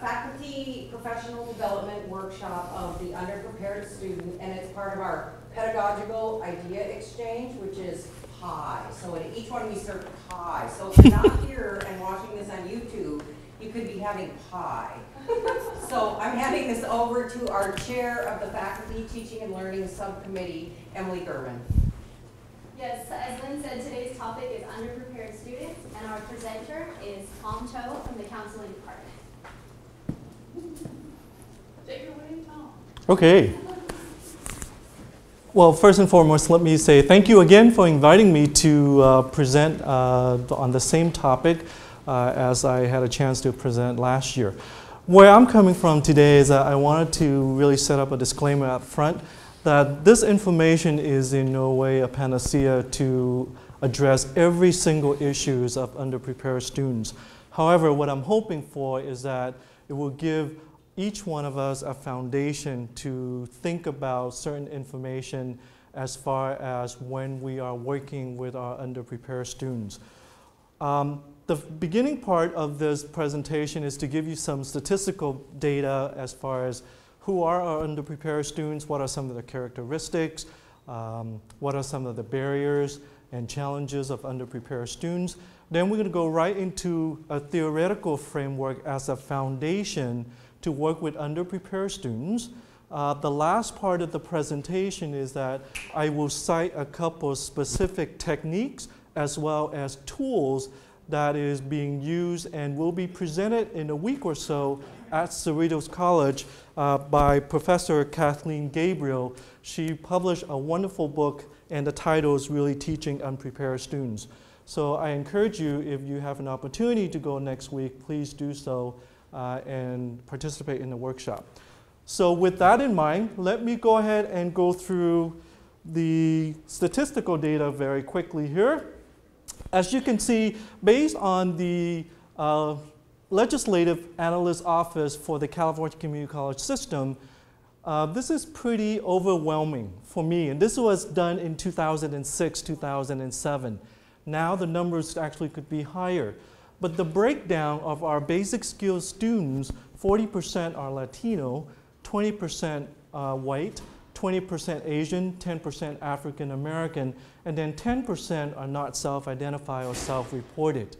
faculty professional development workshop of the underprepared student, and it's part of our pedagogical idea exchange, which is pie. So at each one we serve pie. So if you're not here and watching this on YouTube, you could be having pie. So I'm handing this over to our chair of the Faculty Teaching and Learning Subcommittee, Emily German. Yes, as Lynn said, today's topic is underprepared students, and our presenter is Tom Toe from the Counseling Department. Take it away, Tom. Okay. Well, first and foremost, let me say thank you again for inviting me to present on the same topic as I had a chance to present last year. Where I'm coming from today is that I wanted to really set up a disclaimer up front that this information is in no way a panacea to address every single issues of underprepared students. However, what I'm hoping for is that it will give each one of us a foundation to think about certain information as far as when we are working with our underprepared students. The beginning part of this presentation is to give you some statistical data as far as who are our underprepared students, what are some of the characteristics, what are some of the barriers and challenges of underprepared students. Then we're going to go right into a theoretical framework as a foundation to work with underprepared students. The last part of the presentation is that I will cite a couple of specific techniques as well as tools that is being used and will be presented in a week or so at Cerritos College by Professor Kathleen Gabriel. She published a wonderful book, and the title is really Teaching Unprepared Students. So I encourage you, if you have an opportunity to go next week, please do so and participate in the workshop. So with that in mind, let me go ahead and go through the statistical data very quickly here. As you can see, based on the Legislative Analyst Office for the California Community College System, this is pretty overwhelming for me. And this was done in 2006, 2007. Now the numbers actually could be higher. But the breakdown of our basic skills students, 40% are Latino, 20% white, 20% Asian, 10% African American, and then 10% are not self-identified or self-reported.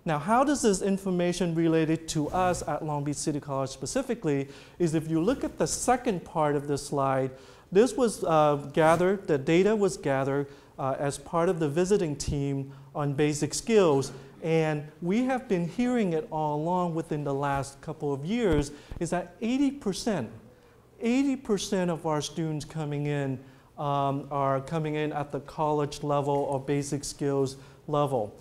Now, how does this information related to us at Long Beach City College specifically is if you look at the second part of this slide, this was gathered, the data was gathered as part of the visiting team on basic skills, and we have been hearing it all along within the last couple of years, is that 80% of our students coming in are coming in at the college level or basic skills level.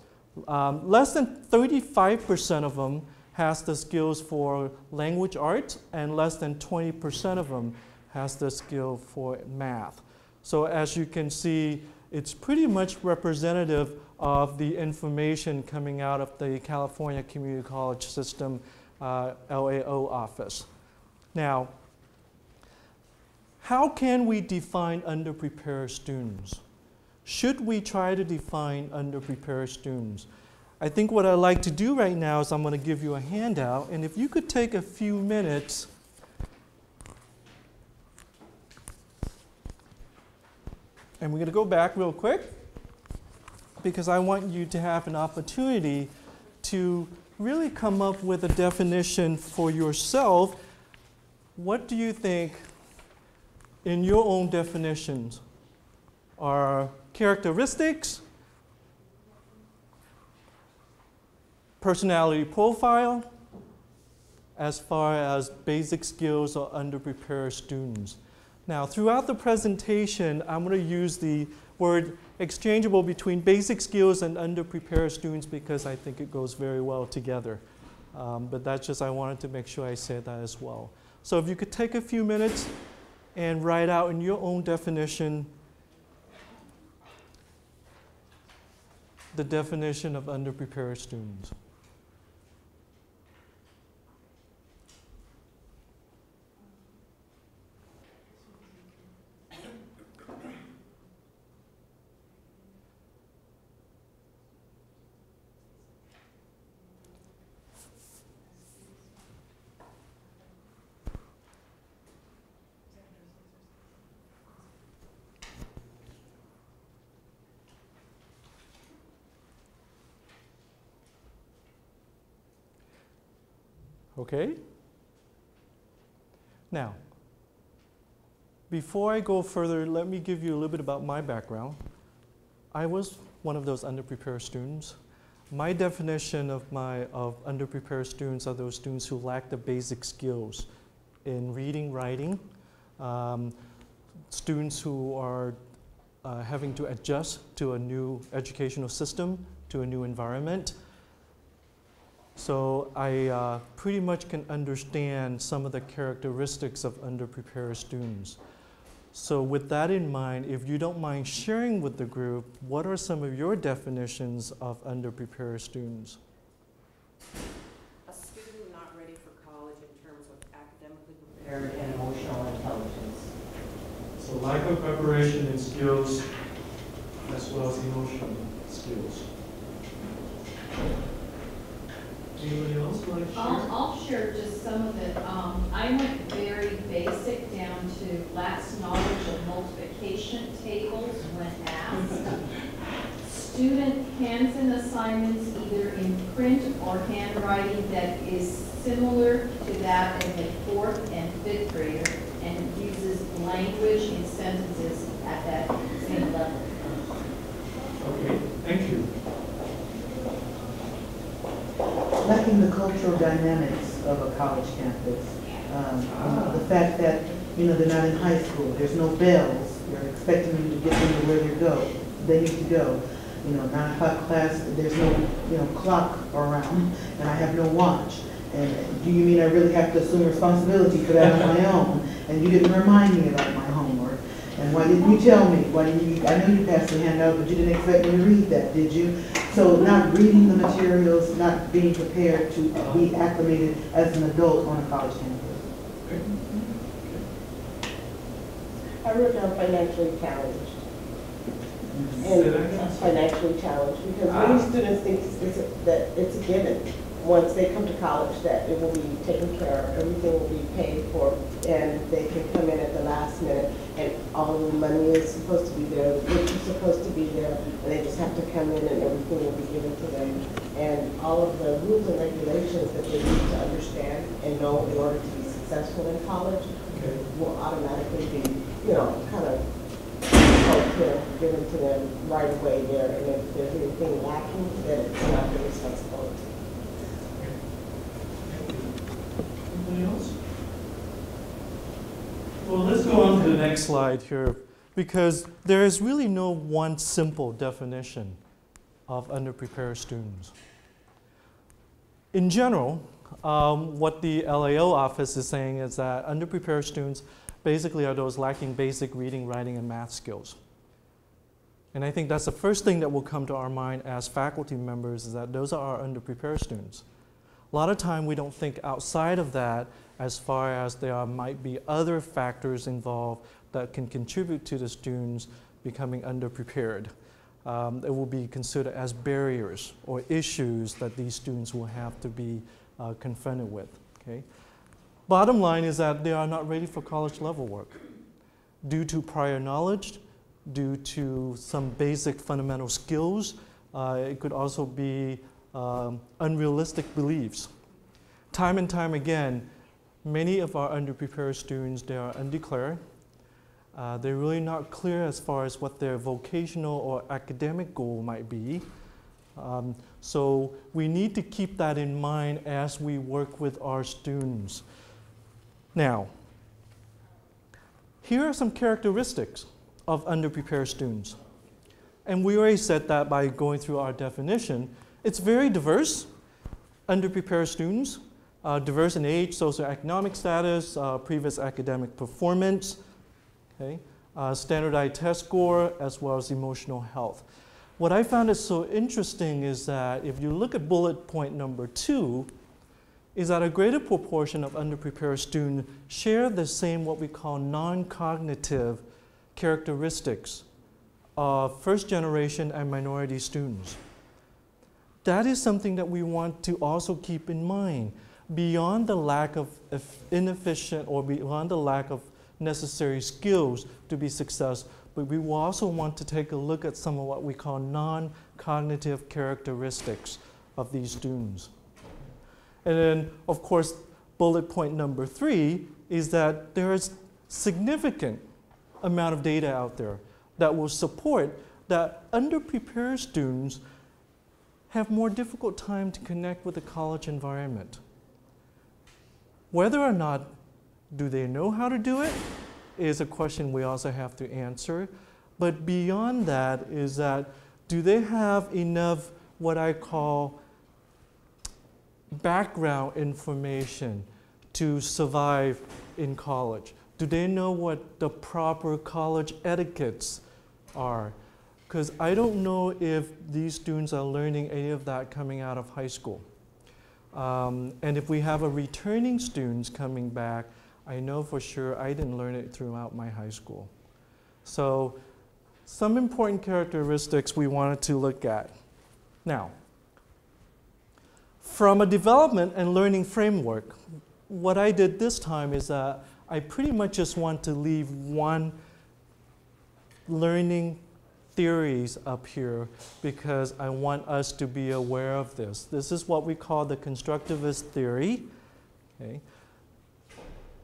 Less than 35% of them has the skills for language arts, and less than 20% of them has the skill for math. So as you can see, it's pretty much representative of the information coming out of the California Community College System LAO office. Now, how can we define underprepared students? Should we try to define underprepared students? I think what I'd like to do right now is I'm going to give you a handout, and if you could take a few minutes and we're going to go back real quick because I want you to have an opportunity to really come up with a definition for yourself. What do you think, in your own definitions, are characteristics, personality profile, as far as basic skills or underprepared students? Now, throughout the presentation, I'm going to use the word exchangeable between basic skills and underprepared students because I think it goes very well together. But that's just, I wanted to make sure I said that as well. So if you could take a few minutes and write out in your own definition the definition of underprepared students. Okay? Now, before I go further, let me give you a little bit about my background. I was one of those underprepared students. My definition of underprepared students are those students who lack the basic skills in reading, writing, students who are having to adjust to a new educational system, to a new environment. So I pretty much can understand some of the characteristics of underprepared students. So with that in mind, if you don't mind sharing with the group, what are some of your definitions of underprepared students? A student not ready for college in terms of academically prepared and emotional intelligence. So lack of preparation and skills, as well as emotional skills. Anybody else like to share? I'll share just some of it. I went very basic down to last knowledge of multiplication tables when asked. Student hands in assignments either in print or handwriting that is similar to that of a 4th and 5th grader and uses language in sentences at that same level. Okay, thank you. Lacking the cultural dynamics of a college campus. The fact that, they're not in high school, there's no bells, you're expecting them to get them to where they need to go. 9 o'clock class, there's no, clock around, and I have no watch. And do you mean I really have to assume responsibility for that on my own? And you didn't remind me about my homework. And why didn't you tell me? I know you passed the handout, but you didn't expect me to read that, did you? So not reading the materials, not being prepared to be acclimated as an adult on a college campus. I wrote down financially challenged. And financially challenged because many students think that it's a given once they come to college that it will be taken care of, everything will be paid for, and they can come in at the last minute and all the money is supposed to be there, which is supposed to be there, and they just have to come in and everything will be given to them. And all of the rules and regulations that they need to understand and know in order to be successful in college will automatically be, kind of given to them right away there. And if there's anything lacking, then it's not their responsibility. Anybody else? Well, let's go on to the next slide here, because there is really no one simple definition of underprepared students. In general, what the LAO office is saying is that underprepared students basically are those lacking basic reading, writing, and math skills. And I think that's the first thing that will come to our mind as faculty members, is that those are our underprepared students. A lot of time we don't think outside of that, as far as there might be other factors involved that can contribute to the students becoming underprepared. It will be considered as barriers or issues that these students will have to be confronted with. Okay? Bottom line is that they are not ready for college level work due to prior knowledge, due to some basic fundamental skills. It could also be unrealistic beliefs. Time and time again, many of our underprepared students, they are undeclared. They're really not clear as far as what their vocational or academic goal might be. So we need to keep that in mind as we work with our students. Now, here are some characteristics of underprepared students. And we already said that by going through our definition. It's very diverse, underprepared students, diverse in age, socioeconomic status, previous academic performance, okay, standardized test score, as well as emotional health. What I found is so interesting is that if you look at bullet point number 2, is that a greater proportion of underprepared students share the same what we call non-cognitive characteristics of first-generation and minority students. That is something that we want to also keep in mind. Beyond the lack of inefficient or beyond the lack of necessary skills to be successful, but we will also want to take a look at some of what we call non-cognitive characteristics of these students. And then, of course, bullet point number 3 is that there is significant amount of data out there that will support that underprepared students have more difficult time to connect with the college environment. Whether or not do they know how to do it is a question we also have to answer. But beyond that is that do they have enough what I call background information to survive in college? Do they know what the proper college etiquettes are? Because I don't know if these students are learning any of that coming out of high school. And if we have a returning students coming back, I know for sure I didn't learn it throughout my high school. So some important characteristics we wanted to look at. Now, from a development and learning framework, what I did this time is that I pretty much just want to leave one learning theories up here because I want us to be aware of this. This is what we call the constructivist theory. Okay.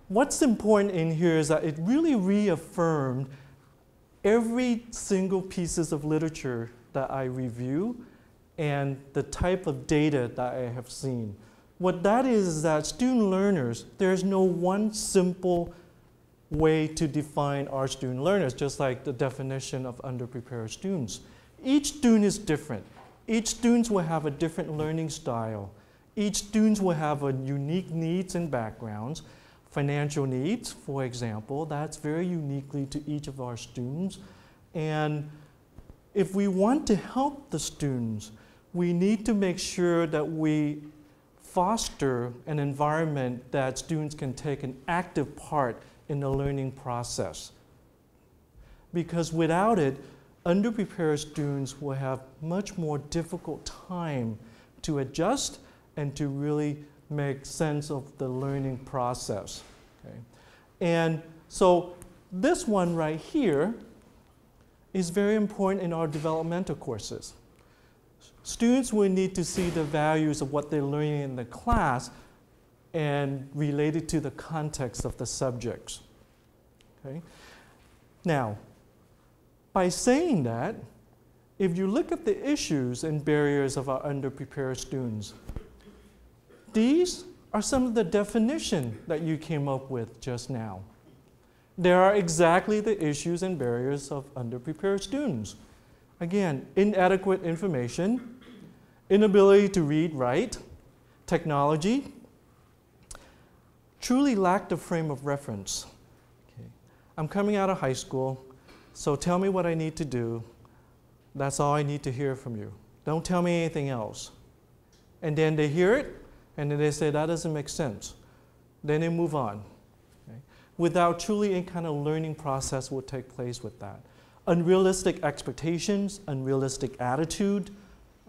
What's important in here is that it really reaffirmed every single pieces of literature that I review and the type of data that I have seen. What that is that student learners, there's no one simple way to define our student learners, just like the definition of underprepared students. Each student is different. Each student will have a different learning style. Each student will have a unique needs and backgrounds. Financial needs, for example, that's very uniquely to each of our students. And if we want to help the students, we need to make sure that we foster an environment that students can take an active part in the learning process. Because without it, underprepared students will have much more difficult time to adjust and to really make sense of the learning process. Okay? And so this one right here is very important in our developmental courses. Students will need to see the values of what they're learning in the class and related to the context of the subjects. Okay? Now, by saying that, if you look at the issues and barriers of our underprepared students, these are some of the definition that you came up with just now. There are exactly the issues and barriers of underprepared students. Again, inadequate information, inability to read, write, technology, truly lack the frame of reference. Okay. I'm coming out of high school, so tell me what I need to do. That's all I need to hear from you. Don't tell me anything else. And then they hear it, and then they say, that doesn't make sense. Then they move on. Okay? Without truly any kind of learning process will take place with that. Unrealistic expectations, unrealistic attitude.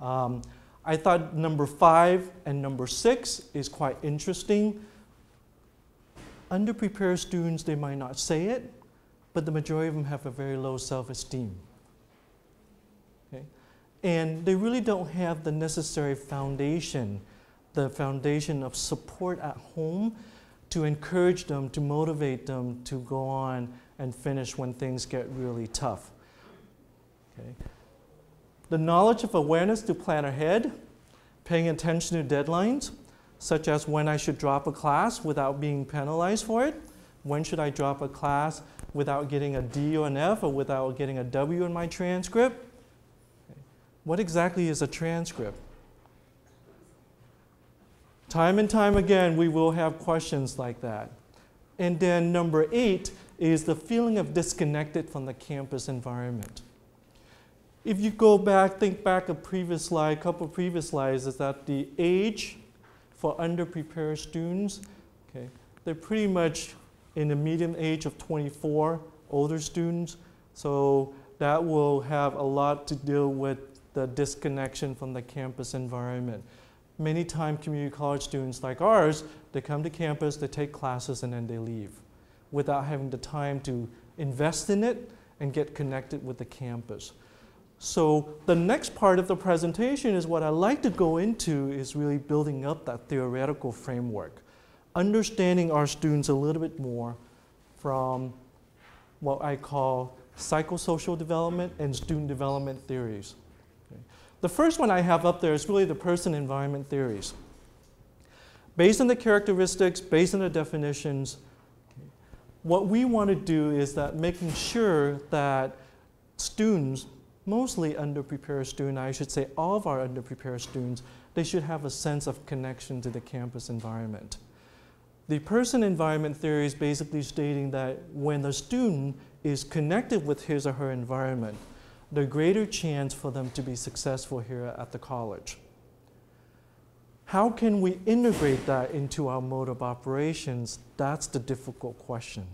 I thought number 5 and number 6 is quite interesting. Underprepared students, they might not say it, but the majority of them have a very low self-esteem. Okay? And they really don't have the necessary foundation, the foundation of support at home to encourage them, to motivate them to go on and finish when things get really tough. Okay. The knowledge of awareness to plan ahead, paying attention to deadlines, such as when I should drop a class without being penalized for it, when should I drop a class without getting a D or an F or without getting a W in my transcript. Okay. What exactly is a transcript? Time and time again, we will have questions like that. And then number 8 is the feeling of disconnected from the campus environment. If you go back, think back a previous slide, couple of previous slides, is that the age for underprepared students, okay, they're pretty much in the median age of 24, older students. So that will have a lot to do with the disconnection from the campus environment. Many times community college students like ours, they come to campus, they take classes, and then they leave without having the time to invest in it and get connected with the campus. So the next part of the presentation is what I like to go into is really building up that theoretical framework. understanding our students a little bit more from what I call psychosocial development and student development theories. Okay. The first one I have up there is really the person-environment theories. Based on the characteristics, based on the definitions, what we want to do is that making sure that students, mostly underprepared students, I should say all of our underprepared students, they should have a sense of connection to the campus environment. The person-environment theory is basically stating that when the student is connected with his or her environment, the greater chance for them to be successful here at the college. How can we integrate that into our mode of operations? That's the difficult question.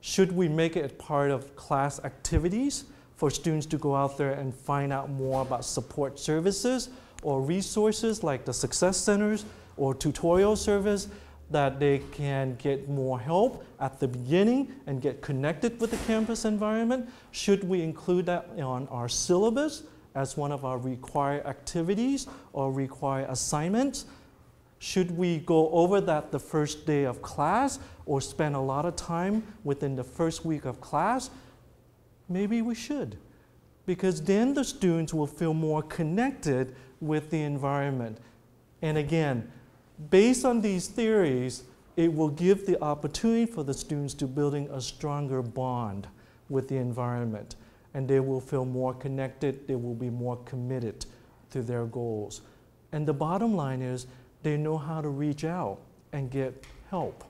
Should we make it a part of class activities for students to go out there and find out more about support services or resources like the success centers or tutorial service that they can get more help at the beginning and get connected with the campus environment? Should we include that on our syllabus as one of our required activities or required assignments? Should we go over that the first day of class or spend a lot of time within the first week of class? Maybe we should, because then the students will feel more connected with the environment. And again, based on these theories, it will give the opportunity for the students to building a stronger bond with the environment. And they will feel more connected, they will be more committed to their goals. And the bottom line is they know how to reach out and get help.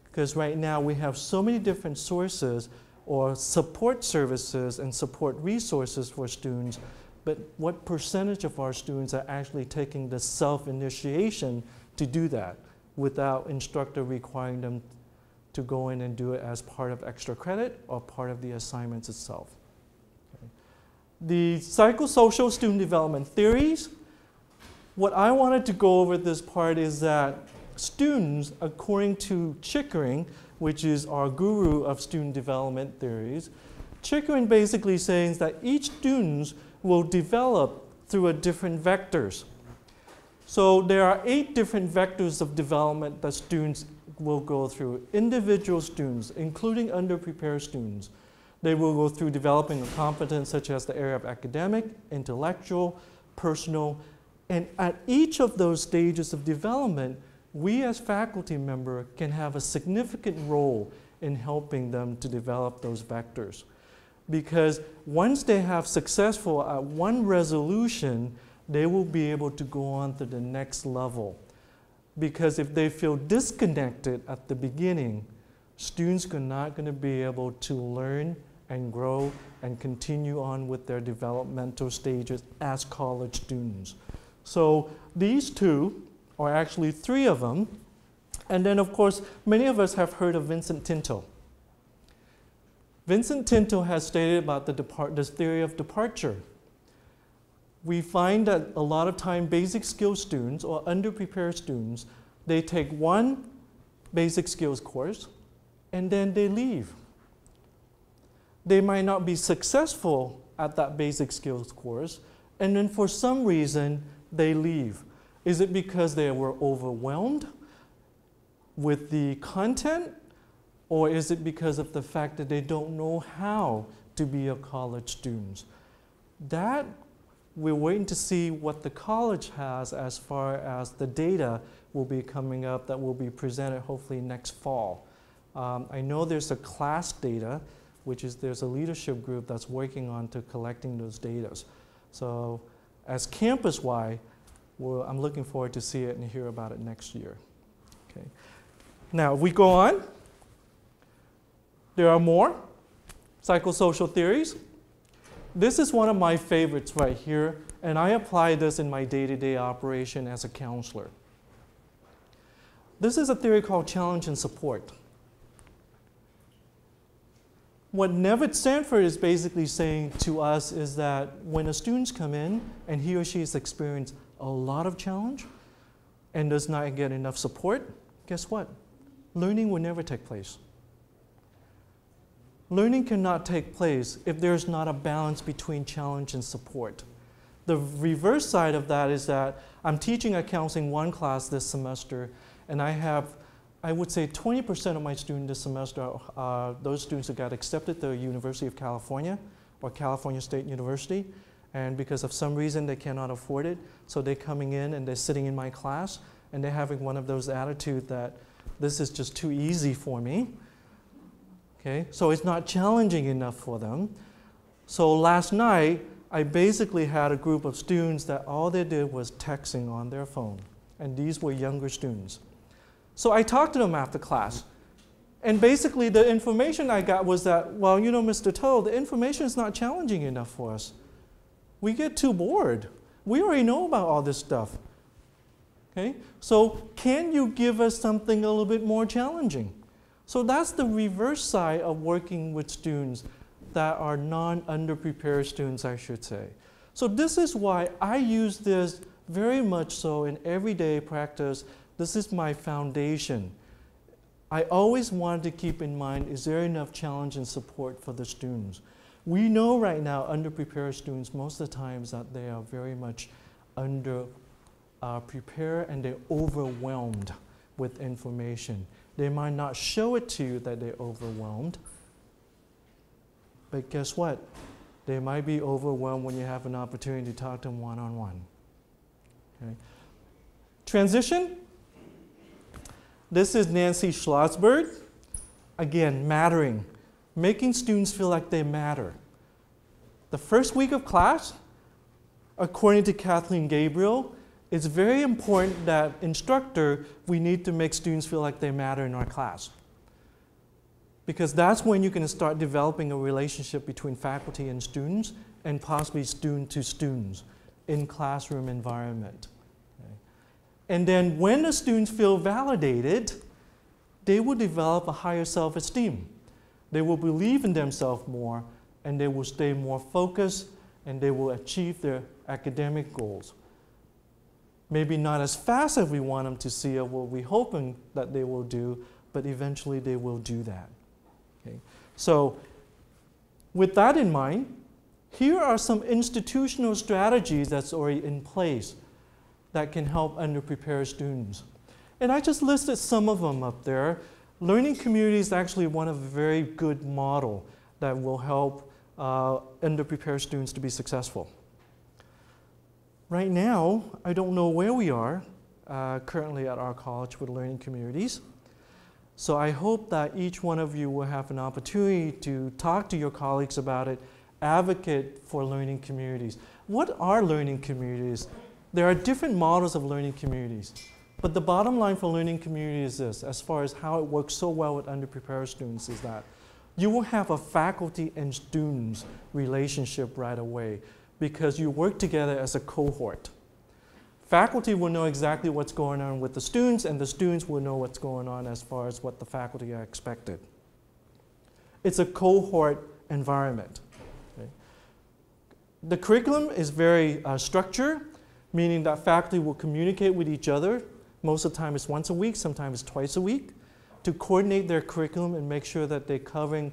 Because right now we have so many different sources or support services and support resources for students, but what percentage of our students are actually taking the self-initiation to do that without instructor requiring them to go in and do it as part of extra credit or part of the assignments itself? Okay. The psychosocial student development theories, what I wanted to go over this part is that students, according to Chickering, which is our guru of student development theories, Chickering basically says that each student will develop through a different vectors. So there are 8 different vectors of development that students will go through. Individual students, including underprepared students, they will go through developing a competence such as the area of academic, intellectual, personal, and at each of those stages of development, we as faculty member can have a significant role in helping them to develop those vectors. Because once they have successful at one resolution, they will be able to go on to the next level. Because if they feel disconnected at the beginning, students are not going to be able to learn and grow and continue on with their developmental stages as college students. So these 2, or actually 3 of them, and then of course many of us have heard of Vincent Tinto. Vincent Tinto has stated about this theory of departure. We find that a lot of time basic skills students or underprepared students, they take one basic skills course and then they leave. They might not be successful at that basic skills course, and then for some reason they leave. Is it because they were overwhelmed with the content, or is it because of the fact that they don't know how to be a college student? That we're waiting to see what the college has as far as the data will be coming up that will be presented hopefully next fall. I know there's a class data, which is there's a leadership group that's working on to collecting those data. So as campus-wide, I'm looking forward to see it and hear about it next year. Okay. Now, if we go on, there are more psychosocial theories. This is one of my favorites right here, and I apply this in my day-to-day operation as a counselor. This is a theory called challenge and support. What Nevitt Sanford is basically saying to us is that when a student come in and he or she has experienced a lot of challenge and does not get enough support, guess what? Learning will never take place. Learning cannot take place if there's not a balance between challenge and support. The reverse side of that is that I'm teaching a Counseling 1 class this semester, And I would say 20% of my students this semester are those students who got accepted to the University of California or California State University, and because of some reason they cannot afford it, so they're coming in and they're sitting in my class and they're having one of those attitudes that this is just too easy for me. Okay, so it's not challenging enough for them. So last night, I basically had a group of students that all they did was texting on their phone, and these were younger students. So I talked to them after class, and basically the information I got was that, well, you know, Mr. Toe, the information is not challenging enough for us. We get too bored. We already know about all this stuff. Okay? So can you give us something a little bit more challenging? So that's the reverse side of working with students that are non-underprepared students, I should say. So this is why I use this very much so in everyday practice. This is my foundation. I always wanted to keep in mind, is there enough challenge and support for the students? We know right now underprepared students, most of the times that they are very much prepared and they're overwhelmed with information. They might not show it to you that they're overwhelmed, but guess what? They might be overwhelmed when you have an opportunity to talk to them one-on-one. Okay. Transition. This is Nancy Schlossberg. Again, mattering. Making students feel like they matter. The first week of class, according to Kathleen Gabriel, it's very important that instructor, we need to make students feel like they matter in our class. Because that's when you can start developing a relationship between faculty and students, and possibly student to students in classroom environment. Okay. And then when the students feel validated, they will develop a higher self-esteem. They will believe in themselves more, and they will stay more focused, and they will achieve their academic goals. Maybe not as fast as we want them to see or what we're hoping that they will do, but eventually they will do that. Okay. So with that in mind, here are some institutional strategies that's already in place that can help underprepared students. And I just listed some of them up there. Learning community is actually one of a very good model that will help underprepared students to be successful. Right now, I don't know where we are currently at our college with learning communities. So I hope that each one of you will have an opportunity to talk to your colleagues about it, advocate for learning communities. What are learning communities? There are different models of learning communities. But the bottom line for learning community is this, as far as how it works so well with underprepared students, is that you will have a faculty and students relationship right away because you work together as a cohort. Faculty will know exactly what's going on with the students, and the students will know what's going on as far as what the faculty are expected. It's a cohort environment. Okay. The curriculum is very structured, meaning that faculty will communicate with each other. Most of the time it's once a week, sometimes it's twice a week, to coordinate their curriculum and make sure that they're covering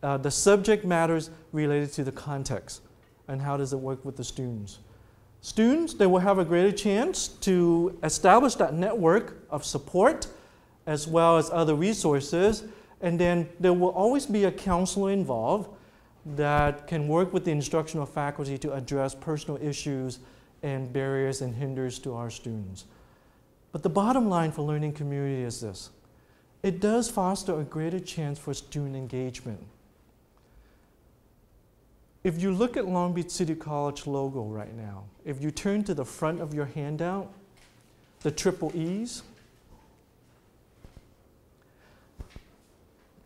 the subject matters related to the context and how does it work with the students. Students, they will have a greater chance to establish that network of support as well as other resources, and then there will always be a counselor involved that can work with the instructional faculty to address personal issues and barriers and hinders to our students. But the bottom line for learning community is this. It does foster a greater chance for student engagement. If you look at Long Beach City College logo right now, if you turn to the front of your handout, the triple E's,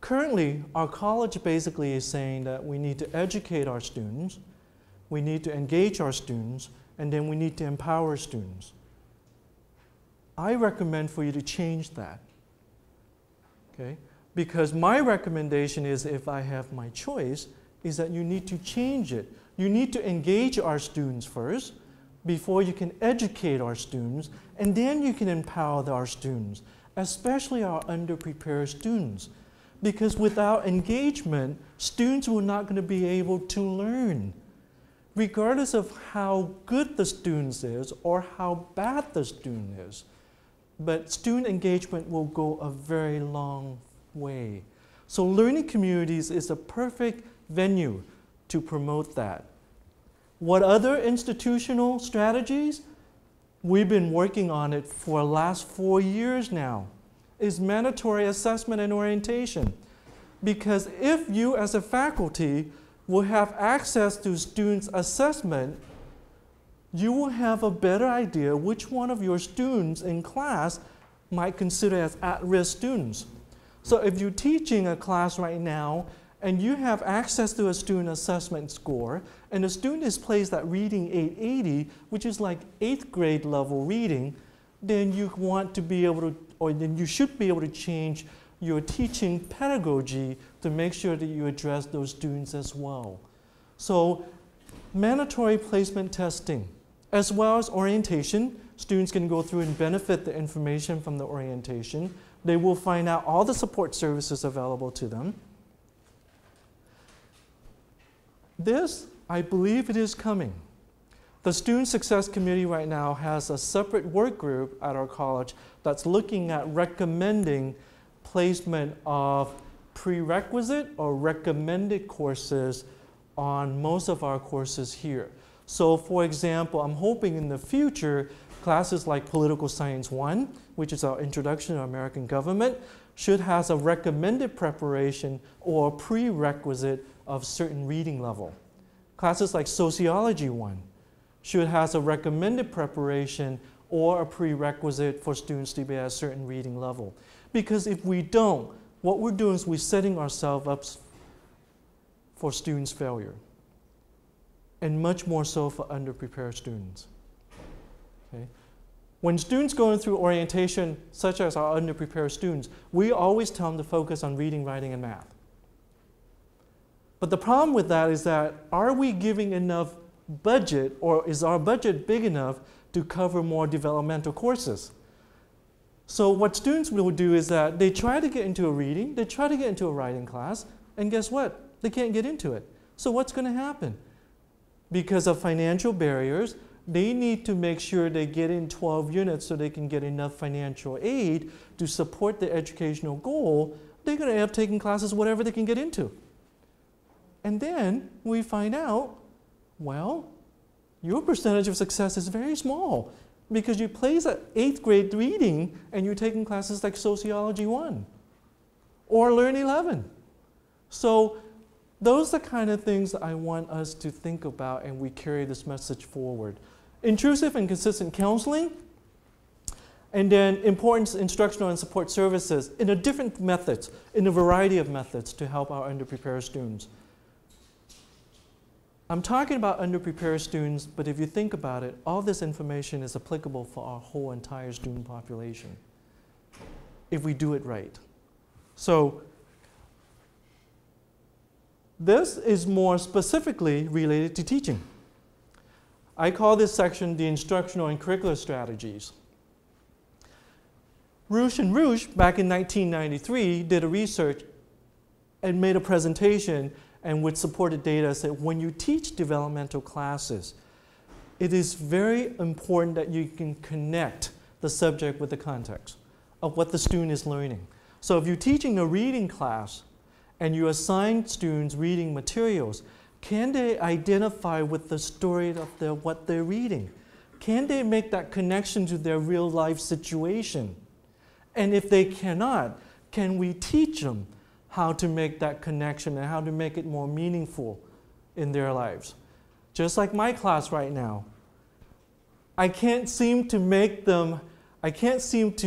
currently our college basically is saying that we need to educate our students, we need to engage our students, and then we need to empower students. I recommend for you to change that. Okay? Because my recommendation is, if I have my choice, is that you need to change it. You need to engage our students first before you can educate our students, and then you can empower our students, especially our underprepared students. Because without engagement, students are not going to be able to learn. Regardless of how good the student is or how bad the student is, but student engagement will go a very long way. So learning communities is a perfect venue to promote that. What other institutional strategies? We've been working on it for the last 4 years now, is mandatory assessment and orientation. Because if you as a faculty will have access to students' assessment, you will have a better idea which one of your students in class might consider as at-risk students. So if you're teaching a class right now and you have access to a student assessment score, and the student is placed at reading 880, which is like 8th grade level reading, then you want to be able to, or then you should be able to change your teaching pedagogy to make sure that you address those students as well. So mandatory placement testing, as well as orientation. Students can go through and benefit the information from the orientation. They will find out all the support services available to them. This, I believe it is coming. The Student Success Committee right now has a separate work group at our college that's looking at recommending placement of prerequisite or recommended courses on most of our courses here. So for example, I'm hoping in the future, classes like Political Science 1, which is our introduction to American government, should have a recommended preparation or prerequisite of certain reading level. Classes like Sociology 1 should have a recommended preparation or a prerequisite for students to be at a certain reading level. Because if we don't, what we're doing is we're setting ourselves up for students' failure, and much more so for underprepared students. Okay? When students going through orientation, such as our underprepared students, we always tell them to focus on reading, writing, and math. But the problem with that is that, are we giving enough budget, or is our budget big enough to cover more developmental courses? So what students will do is that they try to get into a reading, they try to get into a writing class, and guess what? They can't get into it. So what's going to happen? Because of financial barriers, they need to make sure they get in 12 units so they can get enough financial aid to support the educational goal. They're going to end up taking classes whatever they can get into. And then we find out, well, your percentage of success is very small because you place at 8th grade reading and you're taking classes like Sociology 1 or Learn 11. So those are the kind of things that I want us to think about, and we carry this message forward. Intrusive and consistent counseling, and then important instructional and support services in a different methods, in a variety of methods to help our underprepared students. I'm talking about underprepared students, but if you think about it, all this information is applicable for our whole entire student population if we do it right. So this is more specifically related to teaching. I call this section the instructional and curricular strategies. Roush and Roush, back in 1993, did a research and made a presentation, and with supported data said when you teach developmental classes, it is very important that you can connect the subject with the context of what the student is learning. So if you're teaching a reading class and you assign students reading materials, can they identify with the story of what they're reading? Can they make that connection to their real life situation? And if they cannot, can we teach them how to make that connection and how to make it more meaningful in their lives? Just like my class right now. I can't seem to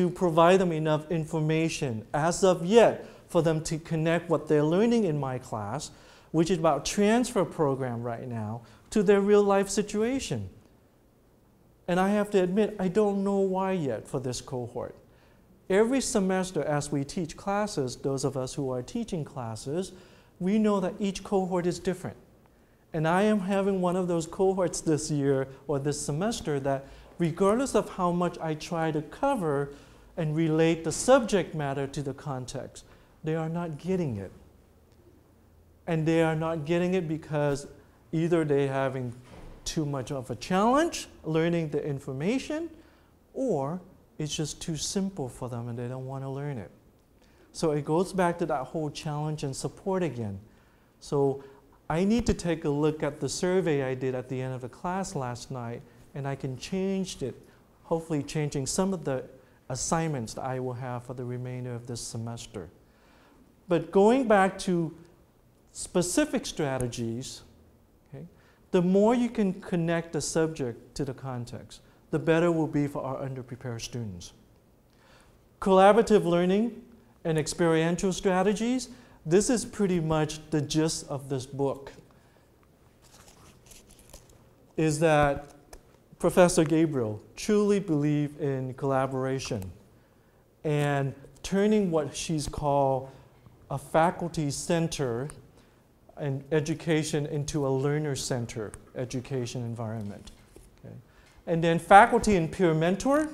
provide them enough information as of yet for them to connect what they're learning in my class, which is about transfer program right now, to their real life situation. And I have to admit, I don't know why yet for this cohort. Every semester as we teach classes, those of us who are teaching classes, we know that each cohort is different. And I am having one of those cohorts this year or this semester that regardless of how much I try to cover and relate the subject matter to the context, they are not getting it. And they are not getting it because either they're having too much of a challenge learning the information, or it's just too simple for them and they don't want to learn it. So it goes back to that whole challenge and support again. So I need to take a look at the survey I did at the end of the class last night, and I can change it, hopefully changing some of the assignments that I will have for the remainder of this semester. But going back to specific strategies, okay, the more you can connect the subject to the context, the better it will be for our underprepared students. Collaborative learning and experiential strategies, this is pretty much the gist of this book, is that Professor Gabriel truly believed in collaboration and turning what she's called a faculty center and education into a learner center education environment. Okay. And then faculty and peer mentor,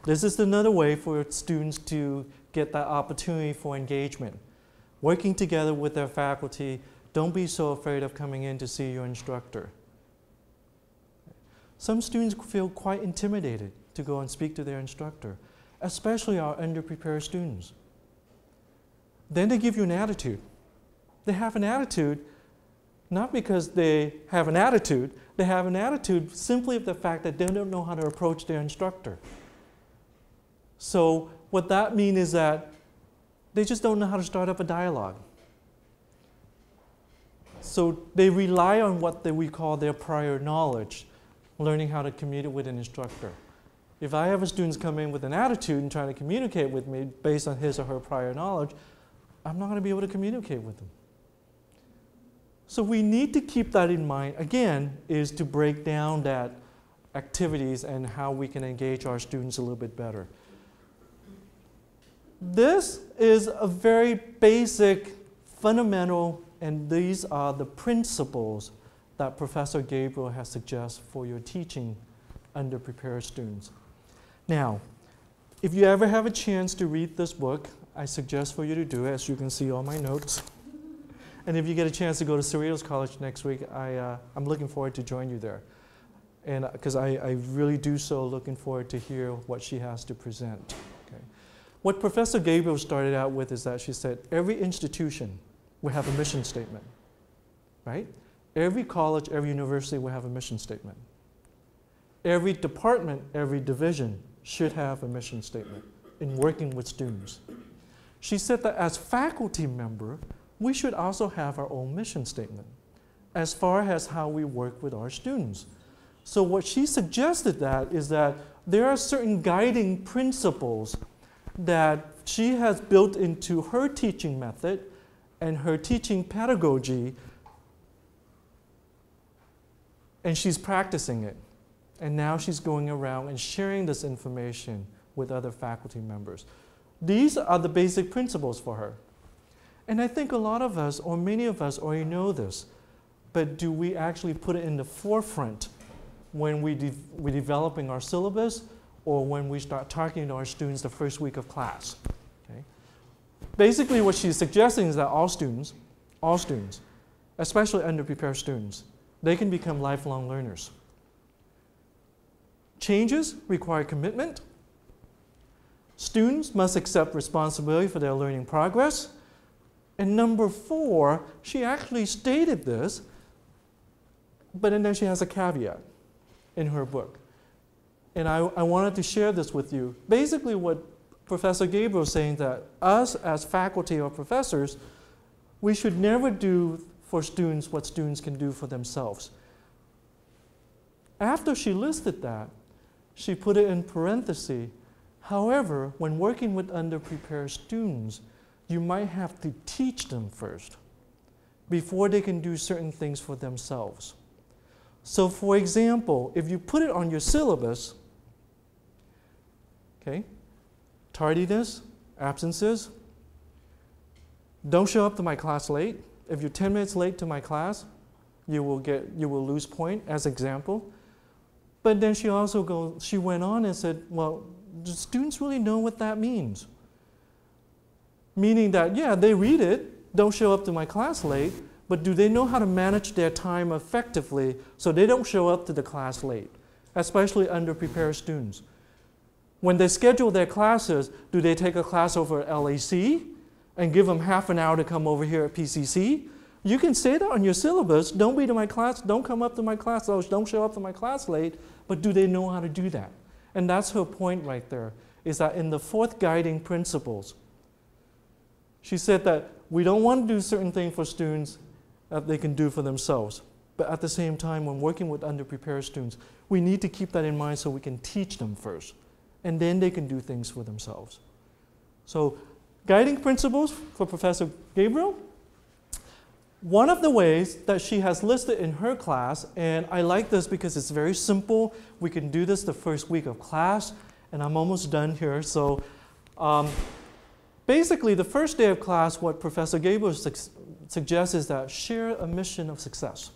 this is another way for students to get that opportunity for engagement. Working together with their faculty, don't be so afraid of coming in to see your instructor. Some students feel quite intimidated to go and speak to their instructor, especially our underprepared students. Then they give you an attitude. They have an attitude not because they have an attitude, they have an attitude simply of the fact that they don't know how to approach their instructor. So what that means is that they just don't know how to start up a dialogue. So they rely on what we call their prior knowledge, learning how to communicate with an instructor. If I have a student come in with an attitude and trying to communicate with me based on his or her prior knowledge, I'm not going to be able to communicate with them. So we need to keep that in mind, again, is to break down that activities and how we can engage our students a little bit better. This is a very basic, fundamental, and these are the principles that Professor Gabriel has suggested for your teaching underprepared students. Now, if you ever have a chance to read this book, I suggest for you to do it, as you can see all my notes. And if you get a chance to go to Cerritos College next week, I'm looking forward to join you there. And because I really do so looking forward to hear what she has to present. Okay. What Professor Gabriel started out with is that she said, every institution will have a mission statement, right? Every college, every university will have a mission statement. Every department, every division should have a mission statement in working with students. She said that as faculty member, we should also have our own mission statement as far as how we work with our students. So what she suggested that is that there are certain guiding principles that she has built into her teaching method and her teaching pedagogy, and she's practicing it. And now she's going around and sharing this information with other faculty members. These are the basic principles for her. And I think a lot of us, or many of us, already know this, but do we actually put it in the forefront when we're developing our syllabus or when we start talking to our students the first week of class? Okay? Basically what she's suggesting is that all students, especially underprepared students, they can become lifelong learners. Changes require commitment. Students must accept responsibility for their learning progress. And number 4, she actually stated this, but then she has a caveat in her book. And I wanted to share this with you. Basically what Professor Gabriel is saying that us as faculty or professors, we should never do for students what students can do for themselves. After she listed that, she put it in parentheses. However, when working with underprepared students, you might have to teach them first before they can do certain things for themselves. So for example, if you put it on your syllabus, okay, tardiness, absences, don't show up to my class late. If you're 10 minutes late to my class, you will lose point as example. But then she went on and said, well, do students really know what that means? Meaning that, yeah, they read it, don't show up to my class late, but do they know how to manage their time effectively so they don't show up to the class late, especially underprepared students? When they schedule their classes, do they take a class over at LAC and give them half an hour to come over here at PCC? You can say that on your syllabus, don't be to my class, don't come up to my class, don't show up to my class late, but do they know how to do that? And that's her point right there, is that in the 4th guiding principles, she said that we don't want to do certain things for students that they can do for themselves. But at the same time, when working with underprepared students, we need to keep that in mind so we can teach them first. And then they can do things for themselves. So, guiding principles for Professor Gabriel. One of the ways that she has listed in her class, and I like this because it's very simple. We can do this the first week of class, and I'm almost done here. So, basically, the first day of class, what Professor Gabriel suggests is that share a mission of success.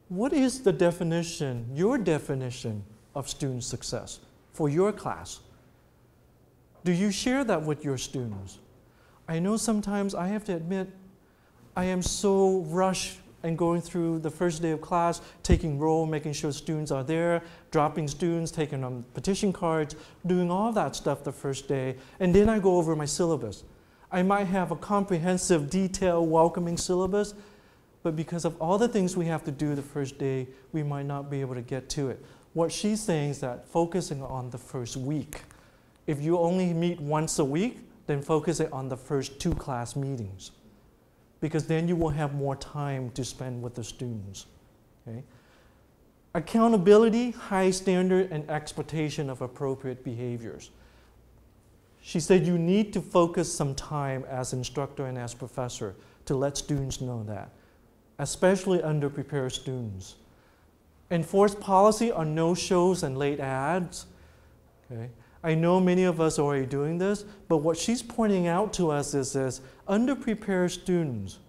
What is the definition, your definition of student success for your class? Do you share that with your students? I know sometimes I have to admit, I am so rushed and going through the first day of class, taking roll, making sure students are there, dropping students, taking on petition cards, doing all that stuff the first day, and then I go over my syllabus. I might have a comprehensive, detailed, welcoming syllabus, but because of all the things we have to do the first day, we might not be able to get to it. What she's saying is that focusing on the first week. If you only meet once a week, then focus it on the first 2 class meetings, because then you will have more time to spend with the students. Okay? Accountability, high standard, and expectation of appropriate behaviors. She said you need to focus some time as instructor and as professor to let students know that, especially underprepared students. Enforce policy on no-shows and late ads. Okay? I know many of us are already doing this, but what she's pointing out to us is this: underprepared students,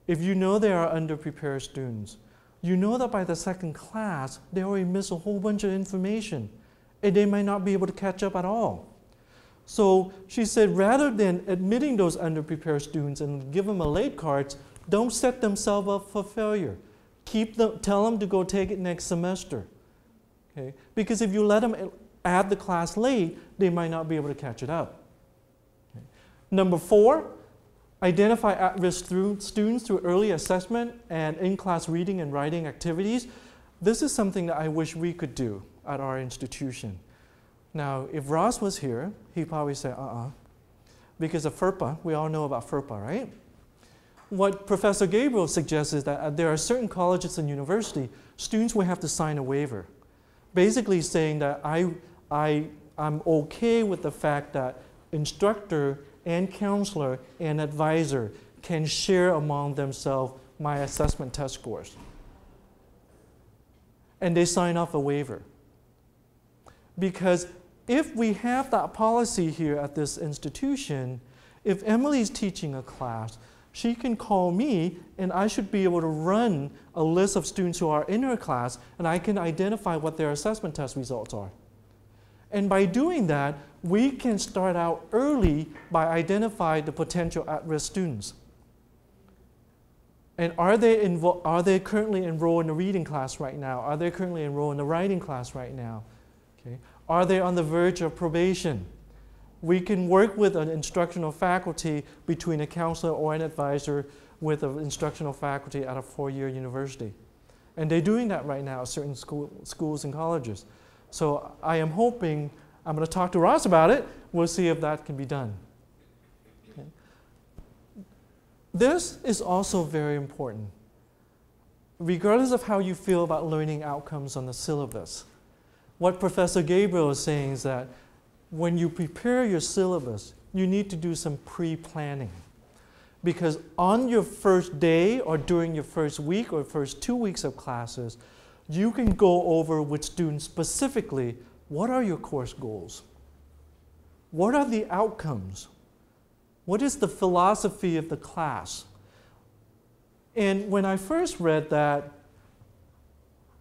if you know they are underprepared students, you know that by the 2nd class, they already miss a whole bunch of information, and they might not be able to catch up at all. So she said, rather than admitting those underprepared students and give them a late cards, don't set themselves up for failure. Tell them to go take it next semester. Okay? Because if you let them add the class late, they might not be able to catch it up. Okay. Number 4, identify at-risk students through early assessment and in-class reading and writing activities. This is something that I wish we could do at our institution. Now, if Ross was here, he'd probably say, because of FERPA, we all know about FERPA, right? What Professor Gabriel suggests is that there are certain colleges and universities, students will have to sign a waiver, basically saying that I'm okay with the fact that instructor and counselor and advisor can share among themselves my assessment test scores. And they sign off a waiver. Because if we have that policy here at this institution, if Emily's teaching a class, she can call me and I should be able to run a list of students who are in her class, and I can identify what their assessment test results are. And by doing that, we can start out early by identifying the potential at-risk students. And are they currently enrolled in a reading class right now? Are they currently enrolled in a writing class right now? Okay. Are they on the verge of probation? We can work with an instructional faculty between a counselor or an advisor with an instructional faculty at a 4-year university. And they're doing that right now at certain schools and colleges. So I am hoping, I'm going to talk to Ross about it, we'll see if that can be done. Okay. This is also very important. Regardless of how you feel about learning outcomes on the syllabus, what Professor Gabriel is saying is that when you prepare your syllabus, you need to do some pre-planning. Because on your first day or during your first week or first 2 weeks of classes, you can go over with students specifically, what are your course goals? What are the outcomes? What is the philosophy of the class? And when I first read that,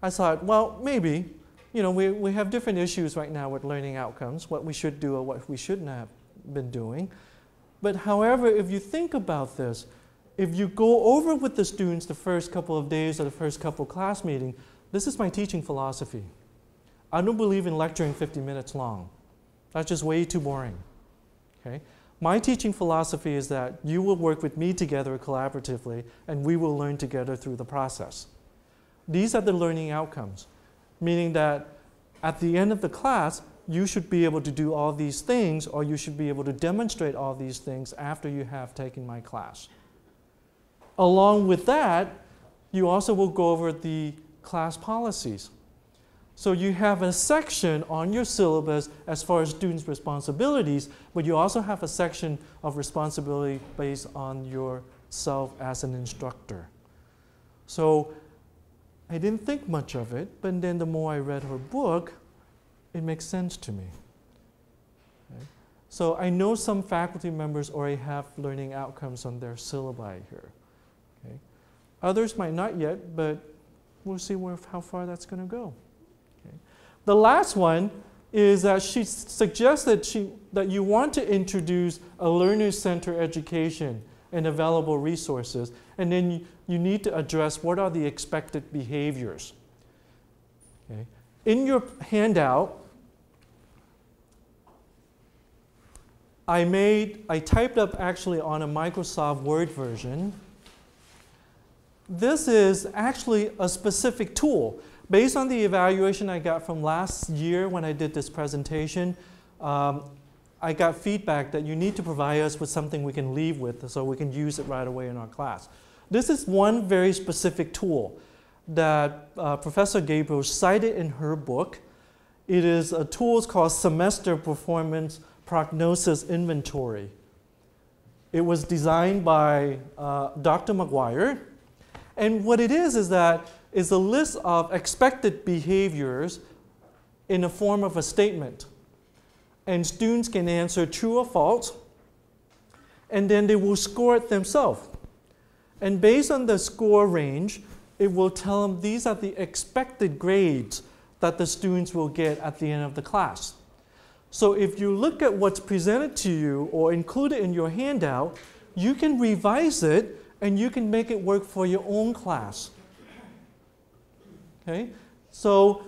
I thought, well, maybe, we have different issues right now with learning outcomes, what we should do or what we shouldn't have been doing. But however, if you think about this, if you go over with the students the first couple of days or the first couple of class meetings, this is my teaching philosophy. I don't believe in lecturing 50 minutes long. That's just way too boring. Okay? My teaching philosophy is that you will work with me together collaboratively, and we will learn together through the process. These are the learning outcomes, meaning that at the end of the class, you should be able to do all these things, or you should be able to demonstrate all these things after you have taken my class. Along with that, you also will go over the class policies. So you have a section on your syllabus as far as students' responsibilities, but you also have a section of responsibility based on yourself as an instructor. So I didn't think much of it, but then the more I read her book, it makes sense to me. Okay? So I know some faculty members already have learning outcomes on their syllabi here. Okay? Others might not yet, but we'll see how far that's going to go. Okay? The last one is that she suggested that you want to introduce a learner-centered education and available resources, and then you need to address what are the expected behaviors. Okay? In your handout, I typed up actually on a Microsoft Word version. This is actually a specific tool. Based on the evaluation I got from last year when I did this presentation, I got feedback that you need to provide us with something we can leave with so we can use it right away in our class. This is one very specific tool that Professor Gabriel cited in her book. It is a tool called Semester Performance Prognosis Inventory. It was designed by Dr. McGuire. And what it is that it's a list of expected behaviors in the form of a statement. And students can answer true or false, and then they will score it themselves. And based on the score range, it will tell them these are the expected grades that the students will get at the end of the class. So if you look at what's presented to you or included in your handout, you can revise it and you can make it work for your own class. Okay? So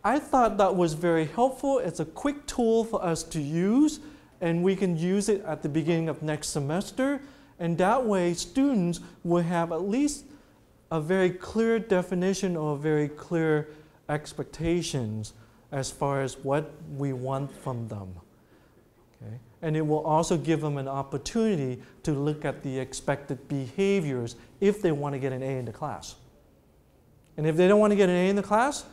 I thought that was very helpful. It's a quick tool for us to use, and we can use it at the beginning of next semester. And that way, students will have at least a very clear definition or very clear expectations as far as what we want from them. Okay? And it will also give them an opportunity to look at the expected behaviors if they want to get an A in the class. And if they don't want to get an A in the class,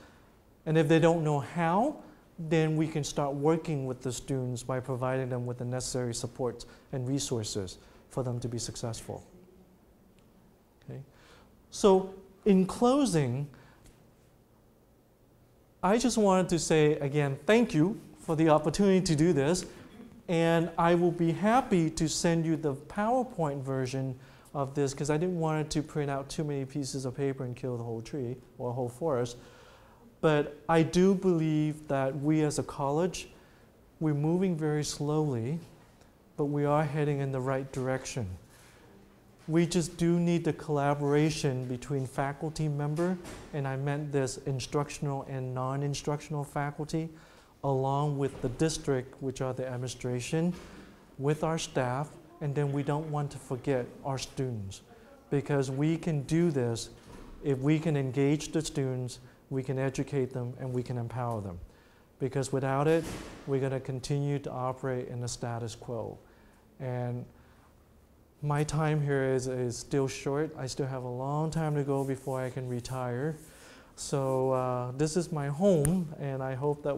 and if they don't know how, then we can start working with the students by providing them with the necessary supports and resources for them to be successful. Okay? So in closing, I just wanted to say again, thank you for the opportunity to do this, and I will be happy to send you the PowerPoint version of this because I didn't want it to print out too many pieces of paper and kill the whole tree or whole forest. But I do believe that we as a college, we're moving very slowly, but we are heading in the right direction. We just do need the collaboration between faculty member, and I meant this instructional and non-instructional faculty, along with the district, which are the administration, with our staff, and then we don't want to forget our students. Because we can do this if we can engage the students, we can educate them, and we can empower them. Because without it, we're going to continue to operate in the status quo. And my time here is still short. I still have a long time to go before I can retire. So this is my home, and I hope that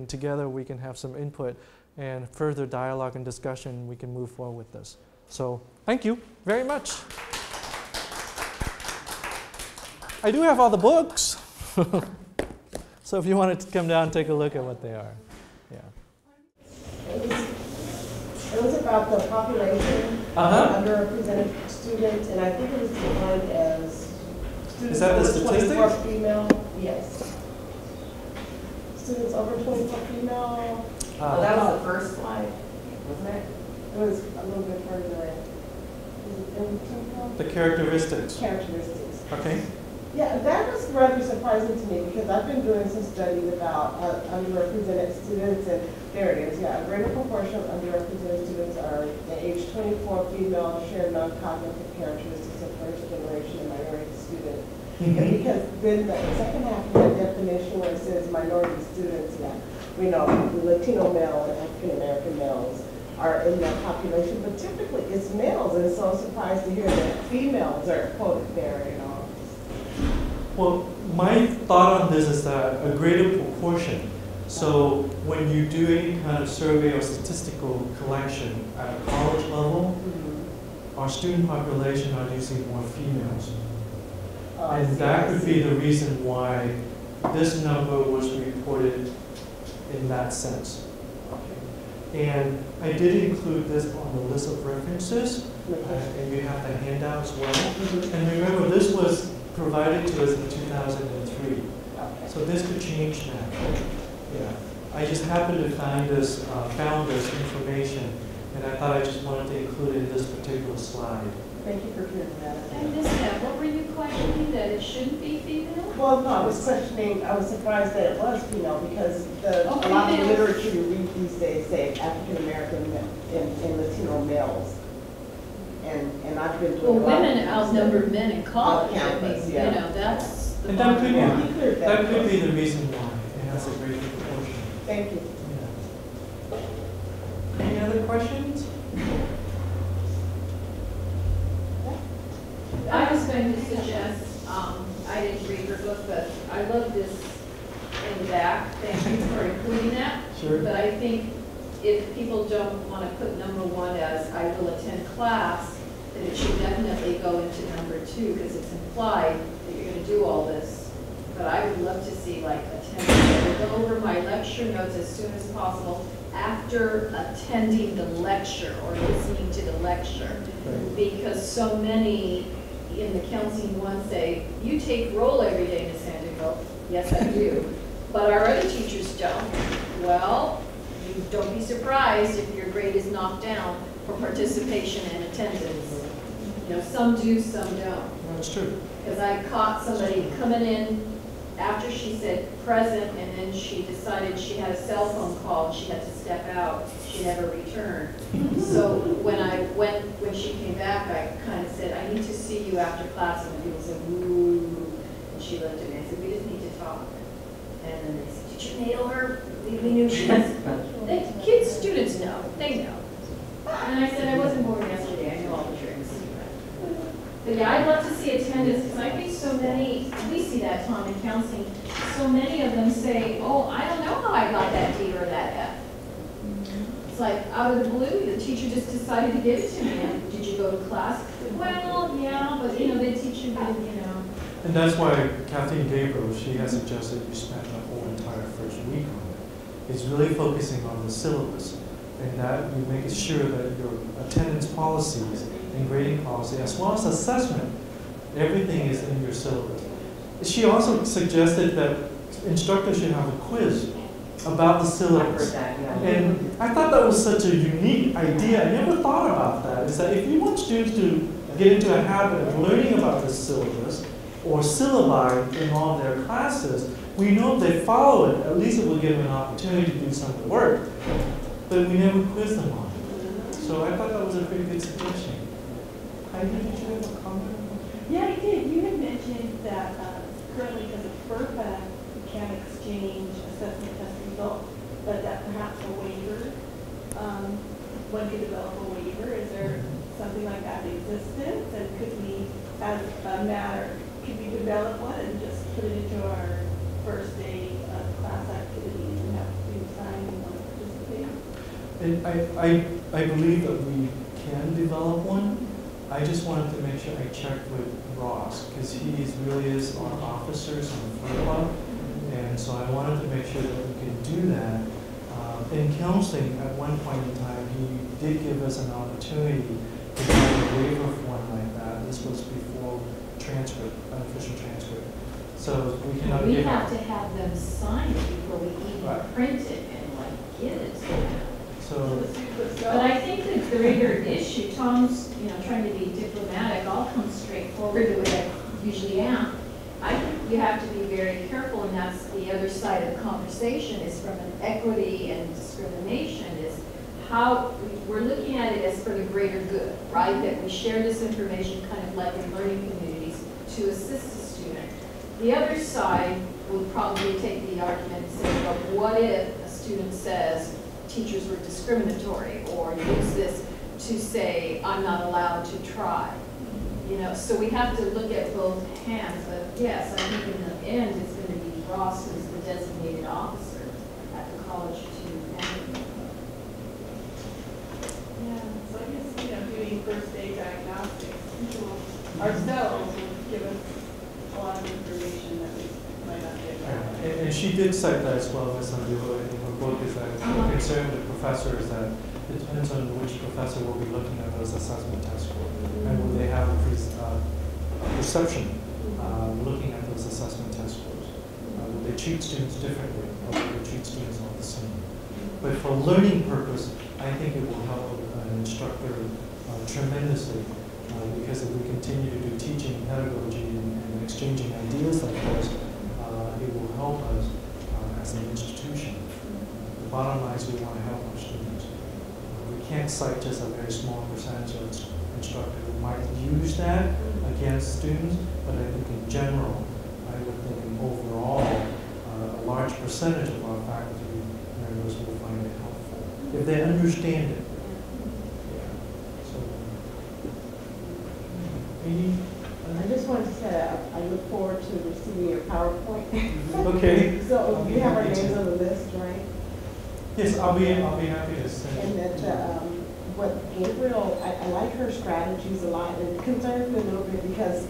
together we can have some input and further dialogue and discussion. We can move forward with this. So thank you very much. I do have all the books. So if you wanted to come down and take a look at what they are. Yeah. It was about the population of underrepresented students, and I think it was defined as students over 24 female. Yes. Students over 24 female. Oh, that was the first slide, wasn't it? It was a little bit further. Was it The characteristics. Characteristics. Okay. Yeah, that was rather surprising to me because I've been doing some studies about underrepresented students, and there it is. Yeah, a greater proportion of underrepresented students are the age 24 female, share non-cognitive characteristics of first generation and minority students. And because then the second half of that definition where it says minority students, yeah, we know the Latino male and African American males are in that population, but typically it's males, and so I'm surprised to hear that females are quoted there, you know. Well, my thought on this is that a greater proportion. So when you do any kind of survey or statistical collection at a college level, our student population are usually more females. And that could be the reason why this number was reported in that sense. And I did include this on the list of references, and you have the handout as well. And remember, this was provided to us in 2003. So this could change now. Yeah. I just happened to find this, found this information, and I thought I just wanted to include it in this particular slide. Thank you for clearing that up. I missed that. What were you questioning, that it shouldn't be female? Well, no, I was questioning, I was surprised that it was female because a lot of the literature you read these days say African American and Latino males. And I've been doing Well, women outnumber men in college. campus, I mean, yeah. You know, that's the And that could be, bottom line. that could be the reason why it has a greater proportion. Thank you. Yeah. Any other questions? I was going to suggest, I didn't read your book, but I love this in the back. Thank you for including that. Sure. But I think if people don't want to put number one as I will attend class, then it should definitely go into number two, because it's implied that you're going to do all this. But I would love to see like attendance. I will go over my lecture notes as soon as possible after attending the lecture or listening to the lecture. Right. Because so many in the counseling one say, you take roll every day, Ms. Sandoval. Yes, I do. But our other teachers don't. Well, you don't be surprised if your grade is knocked down for participation and attendance. You know, some do, some don't. That's true. Because I caught somebody coming in after she said present, and then she decided she had a cell phone call and she had to step out. She never returned. So when she came back, I kind of said, I need to see you after class. And people said, ooh. And she looked at me and said, we just need to talk. And then they said, did you nail her? We knew she was. The kids, students know. They know. And I said, I wasn't born yesterday. I know all the tricks. But yeah, I'd love to see attendance, because I think so many, we see that, Tom, in counseling, so many of them say, oh, I don't know how I got that D or that F. It's like, out of the blue, the teacher just decided to give it to me. And did you go to class? Well, yeah, but, you know, the teacher did, you know. And that's why Kathleen Gabriel, she has suggested you spend the whole entire first week on it. It's really focusing on the syllabus, and that you make sure that your attendance policies and grading policy, as well as assessment, everything is in your syllabus. She also suggested that instructors should have a quiz about the syllabus. And I thought that was such a unique idea. I never thought about that. Is that if you want students to get into a habit of learning about the syllabus or syllabi in all of their classes, we know if they follow it, at least it will give them an opportunity to do some of the work. But we never quiz them on it. So I thought that was a pretty good suggestion. Heidi, did you have a comment? Yeah, I did. You had mentioned that currently because of FERPA, we can't exchange assessment test results, but that perhaps a waiver, one could develop a waiver. Is there something like that in existence? And could we, as a matter, could we develop one and just put it into our first day of class activities and have students sign and want to participate? And I believe that we can develop one. I just wanted to make sure I checked with Ross, because he really is our officers on the FERPA, and so I wanted to make sure that we could do that. In counseling, at one point in time, he did give us an opportunity to do a waiver form like that. This was before transcript, unofficial transcript. So we cannot We give have to have them sign it before we even Right. print it and like give it to them. So But I think the greater issue, Tom's, you know, trying to be diplomatic, I'll come straight forward the way I usually am, I think you have to be very careful, and that's the other side of the conversation, is from an equity and discrimination, is how we're looking at it as for the greater good, right? That we share this information kind of like in learning communities to assist the student. The other side would probably take the argument and say, well, what if a student says teachers were discriminatory, or use this to say I'm not allowed to try? You know, so we have to look at both hands, but yes, I think in the end it's going to be Ross who's the designated officer at the college to handle it. Yeah, so I guess, doing first aid diagnostics ourselves will give us a lot of information that we might not get. And she did cite that as well, Ms. Andulo, in her book, is that the concern with professors that it depends on which professor will be looking at those assessment test scores. And will they have a perception looking at those assessment test scores? Will they treat students differently, or will they treat students all the same? But for learning purpose, I think it will help an instructor tremendously, because if we continue to do teaching, pedagogy, and exchanging ideas like this, it will help us as an institution. The bottom line is we want to help our students. We can't cite just a very small percentage of instructors who might use that against students, but I think in general, I would think overall, a large percentage of our faculty members will find it helpful if they understand it. Yeah. So, any? I just wanted to say I look forward to receiving your PowerPoint. Okay. So you have our names on the list, right? Yes, I'll be happy to send. And that what Gabriel, I like her strategies a lot. It concerns me a little bit because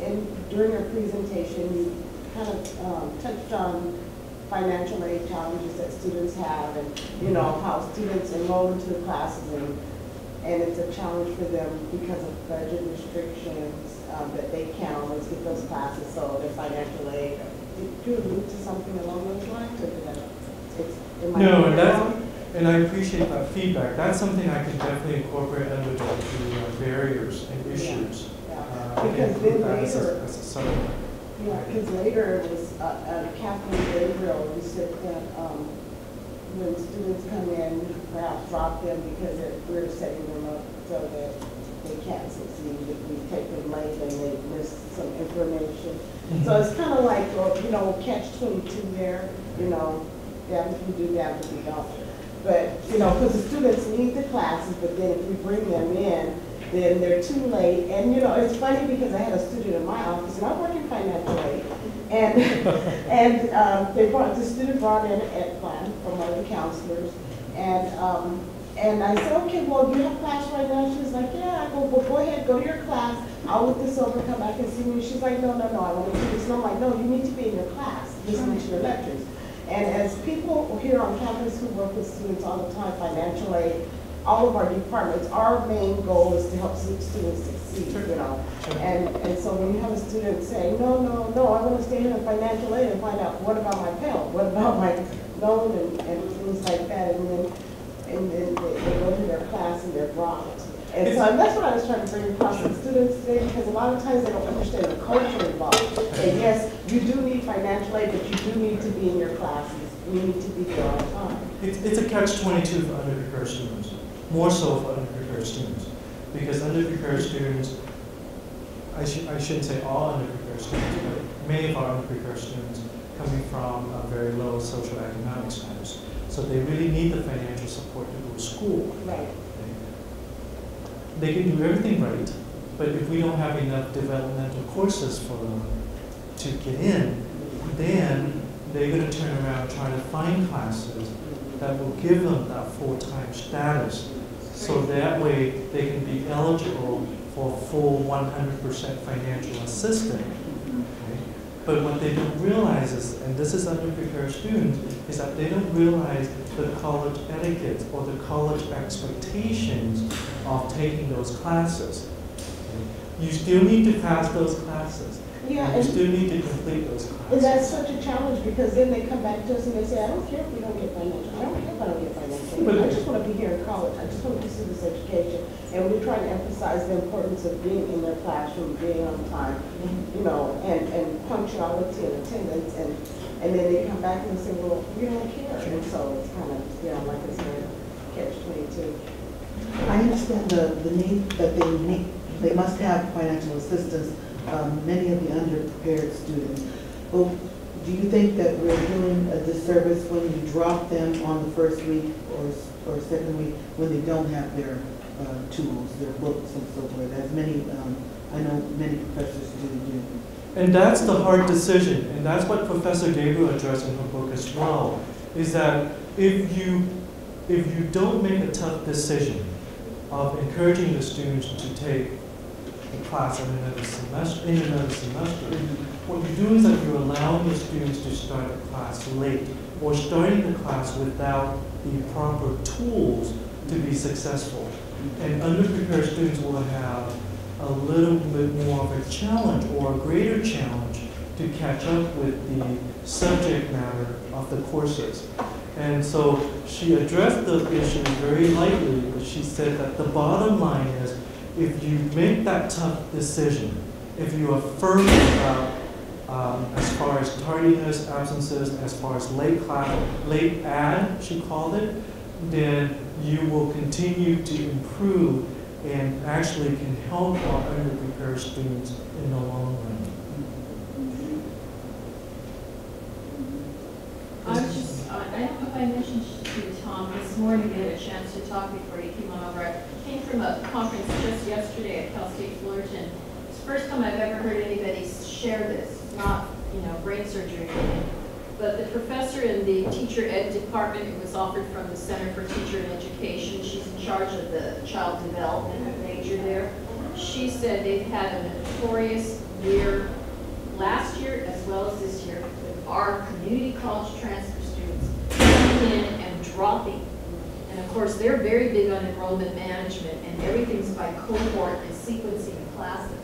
during her presentation, you kind of touched on financial aid challenges that students have, and how students enroll into the classes, and it's a challenge for them because of budget restrictions that they can't always get those classes, so their financial aid. Did you allude to something along those lines, or did No, and I appreciate that feedback. That's something I can definitely incorporate under the barriers and issues. Yeah. Because then later, as a subject. Yeah, because later it was Catherine Gabriel who said that when students come in, perhaps drop them because we're setting them up so that they can't succeed if we take them late and they miss some information. Mm-hmm. So it's kind of like, catch-22 there, damned if we do, damned if we don't. But, because the students need the classes, but then if we bring them in, then they're too late. And, it's funny because I had a student in my office, and I work in financial aid, and the student brought in a plan from one of the counselors, and I said, okay, well, you have class right now? She was like, yeah. I go, well, go ahead, go to your class. I'll look this over, come back and see me. She's like, no, I want to do this. And I'm like, no, you need to be in your class, listening to your lectures. And as people here on campus who work with students all the time, financial aid, all of our departments, our main goal is to help students succeed, And so when you have a student say, no, I want to stay here in financial aid and find out what about my Pell, what about my loan and things like that, and then they go to their class and they're dropped. And so that's what I was trying to bring across to students today, because a lot of times they don't understand the culture involved. And yes, you do need financial aid, but you do need to be in your classes. You need to be there on time. It's a catch-22 for underprepared students, more so for underprepared students, because underprepared students, I shouldn't say all underprepared students, but many of our underprepared students coming from a very low socioeconomic status. So they really need the financial support to go to school. Right. They can do everything right, but if we don't have enough developmental courses for them to get in, then they're going to turn around and try to find classes that will give them that full-time status, so that way they can be eligible for full 100% financial assistance. Okay? But what they don't realize is, and this is underprepared students, is that they don't realize the college etiquette or the college expectations of taking those classes. Okay? You still need to pass those classes. Yeah, And you still need to complete those classes. And that's such a challenge, because then they come back to us and they say, I don't care if we don't get financial, I don't care if I don't get financial. But- I just want to be here in college, I just want to pursue this education. And we try to emphasize the importance of being in their classroom, being on time, you know, and punctuality and attendance, and then they come back and say, well, we don't care. And so it's kind of, you know, like I said, catch-22. I understand the need that they must have financial assistance, many of the underprepared students. But do you think that we're doing a disservice when you drop them on the first week or second week when they don't have their tools, their books and so forth, as many, I know many professors do. And that's the hard decision, and that's what Professor Gabriel addressed in her book as well, is that if you don't make a tough decision of encouraging the students to take a class in another semester, what you do is that you're allowing the students to start the class late, or starting the class without the proper tools to be successful. And underprepared students will have a little bit more of a challenge, or a greater challenge, to catch up with the subject matter of the courses. And so she addressed the issue very lightly, but she said that the bottom line is, if you make that tough decision, if you are firm about as far as tardiness, absences, as far as late class, late ad, she called it, then you will continue to improve and actually can help our underprepared students in the long run. I don't know if I mentioned to you, Tom, this morning I had a chance to talk before you came on over. I came from a conference just yesterday at Cal State Fullerton. It's the first time I've ever heard anybody share this, not, you know, brain surgery. But the professor in the teacher ed department, who was offered from the Center for Teacher and Education, she's in charge of the child development major there. She said they've had a notorious year last year as well as this year with our community college transfer students coming in and dropping. And of course, they're very big on enrollment management, and everything's by cohort and sequencing of classes.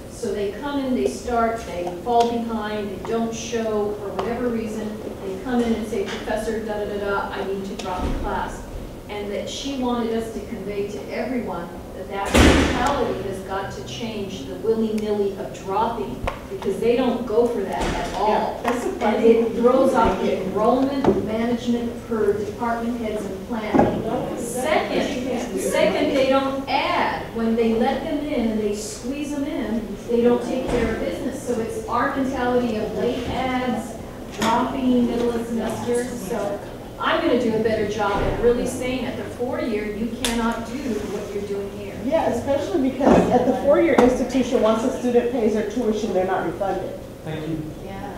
So they come in, they start, they fall behind, they don't show for whatever reason. They come in and say, Professor, da-da-da-da, I need to drop the class. And that she wanted us to convey to everyone that mentality has got to change, the willy-nilly of dropping, because they don't go for that at all. Yeah, that's and it throws off the enrollment management per department heads and planning. Second, they don't add. When they let them in and they squeeze them in, they don't take care of business. So it's our mentality of late ads, dropping middle of semester. So I'm going to do a better job at really saying at the 4-year, you cannot do what you're doing here. Yeah, especially because at the 4-year institution, once a student pays their tuition, they're not refunded. Thank you. Yeah.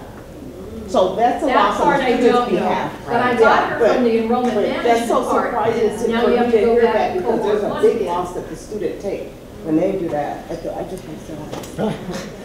So that's a That loss on part the I don't student's know, behalf. but I got her But- from the enrollment but management that's so part. surprising to Now for we me have to to go hear back that, to because there's cohort a one big again. loss that the student takes when they do that. I just want to say that.